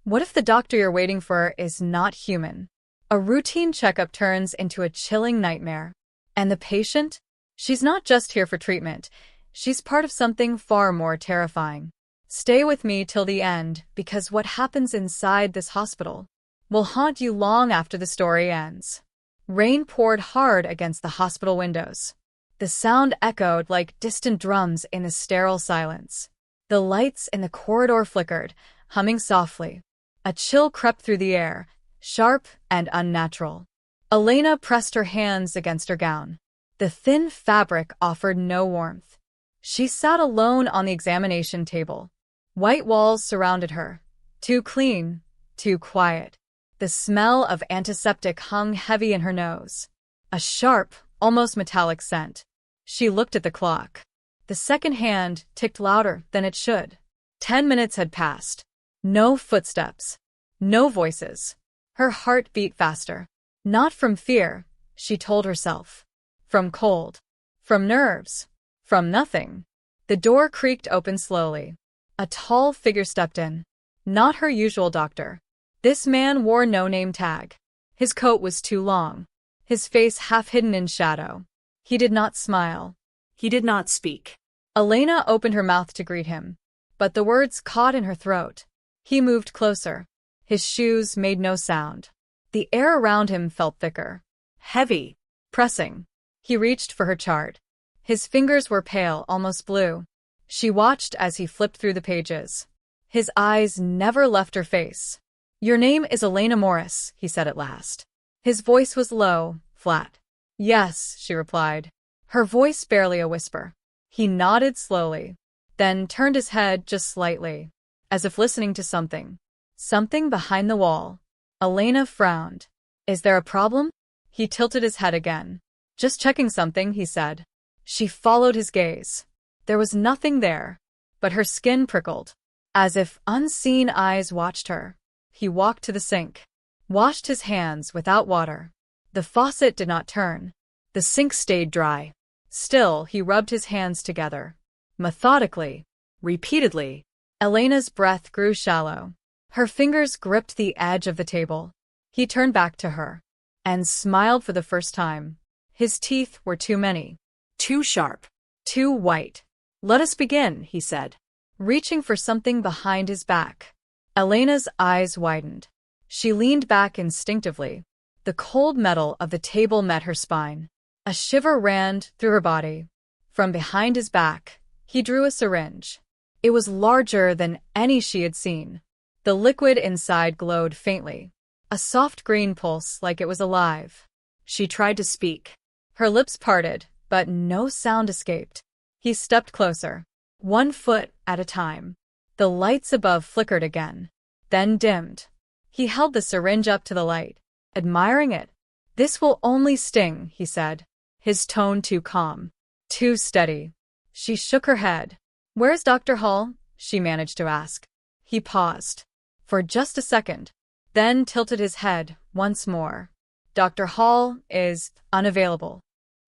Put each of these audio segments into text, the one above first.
What if the doctor you're waiting for is not human? A routine checkup turns into a chilling nightmare. And the patient? She's not just here for treatment. She's part of something far more terrifying. Stay with me till the end, because what happens inside this hospital will haunt you long after the story ends. Rain poured hard against the hospital windows. The sound echoed like distant drums in a sterile silence. The lights in the corridor flickered, humming softly. A chill crept through the air, sharp and unnatural. Elena pressed her hands against her gown. The thin fabric offered no warmth. She sat alone on the examination table. White walls surrounded her. Too clean, too quiet. The smell of antiseptic hung heavy in her nose. A sharp, almost metallic scent. She looked at the clock. The second hand ticked louder than it should. 10 minutes had passed. No footsteps. No voices. Her heart beat faster. Not from fear, she told herself. From cold. From nerves. From nothing. The door creaked open slowly. A tall figure stepped in. Not her usual doctor. This man wore no name tag. His coat was too long. His face half hidden in shadow. He did not smile. He did not speak. Elena opened her mouth to greet him, but the words caught in her throat. He moved closer. His shoes made no sound. The air around him felt thicker. Heavy. Pressing. He reached for her chart. His fingers were pale, almost blue. She watched as he flipped through the pages. His eyes never left her face. "Your name is Elena Morris," he said at last. His voice was low, flat. "Yes," she replied, her voice barely a whisper. He nodded slowly, then turned his head just slightly, as if listening to something. Something behind the wall. Elena frowned. "Is there a problem?" He tilted his head again. "Just checking something," he said. She followed his gaze. There was nothing there, but her skin prickled, as if unseen eyes watched her. He walked to the sink, washed his hands without water. The faucet did not turn. The sink stayed dry. Still, he rubbed his hands together. Methodically, repeatedly. Elena's breath grew shallow. Her fingers gripped the edge of the table. He turned back to her and smiled for the first time. His teeth were too many. Too sharp. Too white. "Let us begin," he said, reaching for something behind his back. Elena's eyes widened. She leaned back instinctively. The cold metal of the table met her spine. A shiver ran through her body. From behind his back, he drew a syringe. It was larger than any she had seen. The liquid inside glowed faintly. A soft green pulse like it was alive. She tried to speak. Her lips parted, but no sound escaped. He stepped closer, 1 foot at a time. The lights above flickered again, then dimmed. He held the syringe up to the light, admiring it. "This will only sting," he said, his tone too calm, too steady. She shook her head. "Where's Dr. Hall?" she managed to ask. He paused for just a second, then tilted his head once more. "Dr. Hall is unavailable."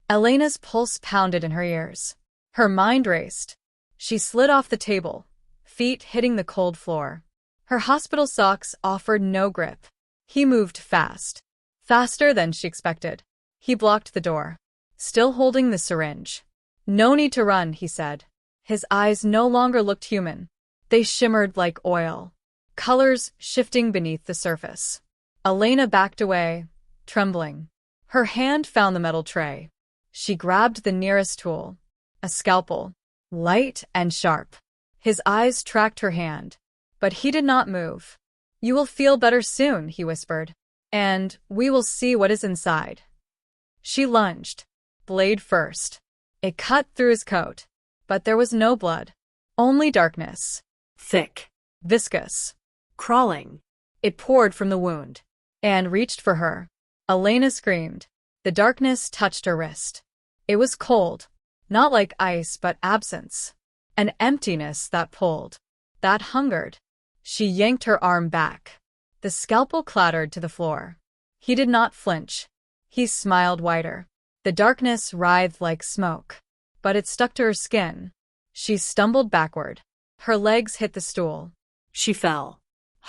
Elena's pulse pounded in her ears. Her mind raced. She slid off the table, feet hitting the cold floor. Her hospital socks offered no grip. He moved fast. Faster than she expected. He blocked the door, still holding the syringe. "No need to run," he said. His eyes no longer looked human. They shimmered like oil, colors shifting beneath the surface. Elena backed away, trembling. Her hand found the metal tray. She grabbed the nearest tool, a scalpel, light and sharp. His eyes tracked her hand, but he did not move. "You will feel better soon," he whispered, "and we will see what is inside." She lunged, blade first. It cut through his coat, but there was no blood, only darkness. Thick. Viscous. Crawling. It poured from the wound and reached for her. Elena screamed. The darkness touched her wrist. It was cold, not like ice but absence. An emptiness that pulled, that hungered. She yanked her arm back. The scalpel clattered to the floor. He did not flinch. He smiled wider. The darkness writhed like smoke, but it stuck to her skin. She stumbled backward. Her legs hit the stool. She fell.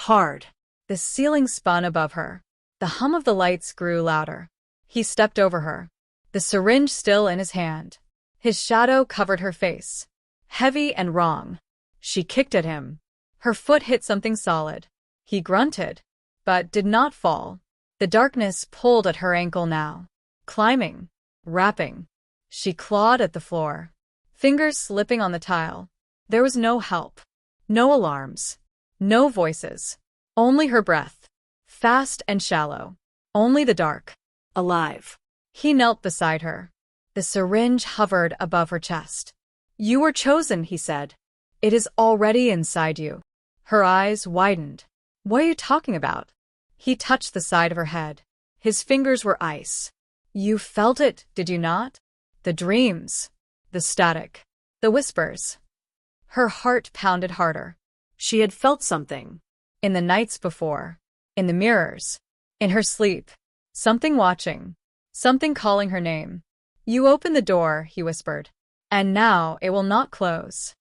Hard. The ceiling spun above her. The hum of the lights grew louder. He stepped over her, the syringe still in his hand. His shadow covered her face, heavy and wrong. She kicked at him. Her foot hit something solid. He grunted, but did not fall. The darkness pulled at her ankle now, climbing, wrapping. She clawed at the floor, fingers slipping on the tile. There was no help, no alarms, no voices, only her breath, fast and shallow, only the dark. Alive. He knelt beside her. The syringe hovered above her chest. You were chosen, he said. It is already inside you. Her eyes widened. What are you talking about? He touched the side of her head. His fingers were ice. You felt it, did you not? The dreams, the static, the whispers. Her heart pounded harder. She had felt something. In the nights before, in the mirrors, in her sleep, something watching, something calling her name. You opened the door, he whispered, and now it will not close.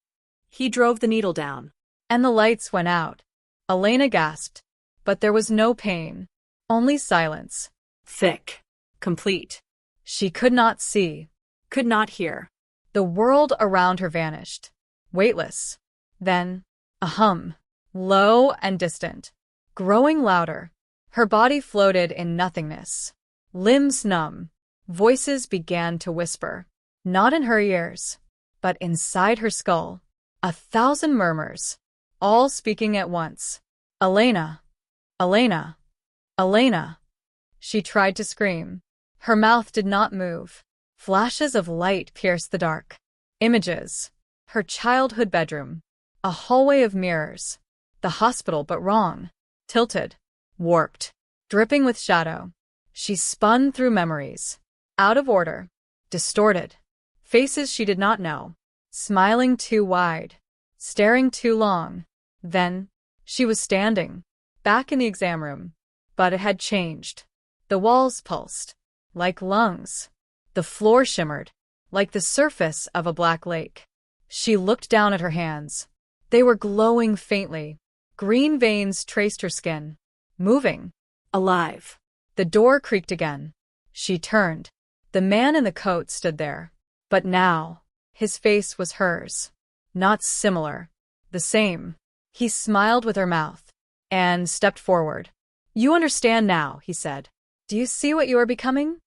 He drove the needle down. And the lights went out. Elena gasped, but there was no pain, only silence. Thick. Complete. She could not see, Could not hear. the world around her vanished, weightless. Then, a hum, low and distant, growing louder. Her body floated in nothingness, limbs numb. Voices began to whisper, not in her ears, but inside her skull. 1,000 murmurs, all speaking at once. Elena, Elena, Elena. She tried to scream. Her mouth did not move. Flashes of light pierced the dark. Images. Her childhood bedroom. A hallway of mirrors. The hospital, but wrong. Tilted. Warped. Dripping with shadow. She spun through memories. Out of order. Distorted. Faces she did not know. Smiling too wide. Staring too long. Then, she was standing. Back in the exam room. But it had changed. The walls pulsed. Like lungs. The floor shimmered. Like the surface of a black lake. She looked down at her hands. They were glowing faintly. Green veins traced her skin. Moving. Alive. The door creaked again. She turned. The man in the coat stood there. But now, his face was hers. Not similar. The same. He smiled with her mouth. And stepped forward. You understand now, he said. Do you see what you are becoming?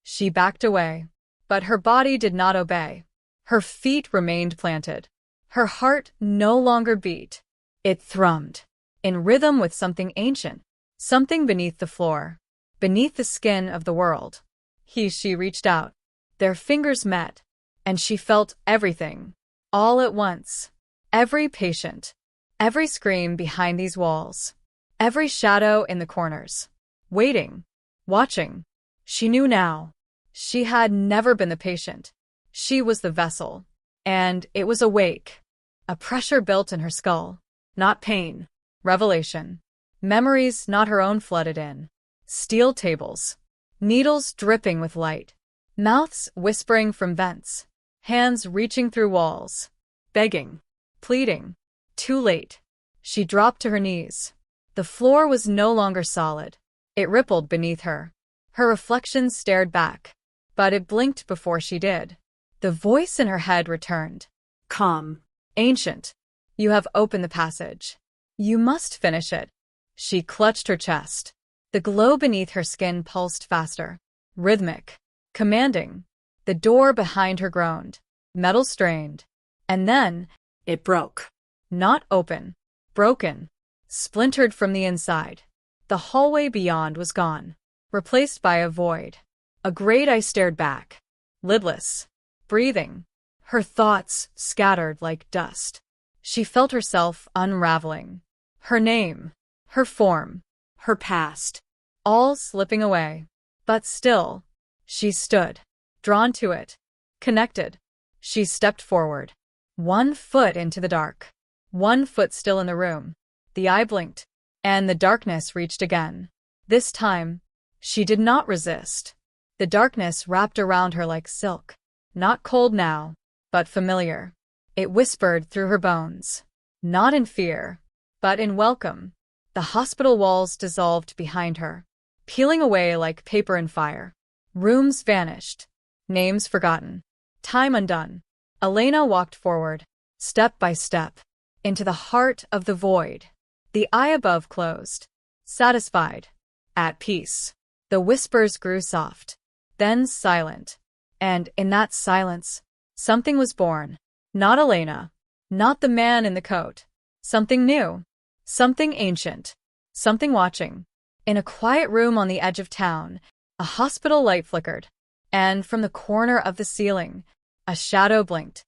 She backed away. But her body did not obey. Her feet remained planted. Her heart no longer beat. It thrummed. In rhythm with something ancient. Something beneath the floor. Beneath the skin of the world. She reached out. Their fingers met. And she felt everything. All at once. Every patient. Every scream behind these walls. Every shadow in the corners. Waiting. Watching. She knew now. She had never been the patient. She was the vessel. And it was awake. A pressure built in her skull. Not pain. Revelation. Memories not her own flooded in. Steel tables. Needles dripping with light. Mouths whispering from vents. Hands reaching through walls. Begging. Pleading. Too late. She dropped to her knees. The floor was no longer solid. It rippled beneath her. Her reflection stared back. But it blinked before she did. The voice in her head returned. Calm. Ancient. You have opened the passage. You must finish it. She clutched her chest. The glow beneath her skin pulsed faster. Rhythmic. Commanding. The door behind her groaned. Metal strained. And then, It broke. not open. Broken. Splintered from the inside. The hallway beyond was gone. Replaced by a void. A great eye stared back. Lidless. Breathing. Her thoughts scattered like dust. She felt herself unraveling. Her name. Her form. Her past. All slipping away. But still, she stood. Drawn to it. Connected. She stepped forward. 1 foot into the dark. 1 foot still in the room. The eye blinked. And the darkness reached again. This time, she did not resist. The darkness wrapped around her like silk. Not cold now, but familiar. It whispered through her bones. Not in fear, but in welcome. The hospital walls dissolved behind her, peeling away like paper in fire. Rooms vanished. Names forgotten. Time undone. Elena walked forward, step by step, into the heart of the void. The eye above closed. Satisfied. At peace. The whispers grew soft, then silent. And in that silence, something was born. Not Elena. Not the man in the coat. Something new. Something ancient. Something watching. In a quiet room on the edge of town, a hospital light flickered, and from the corner of the ceiling, a shadow blinked.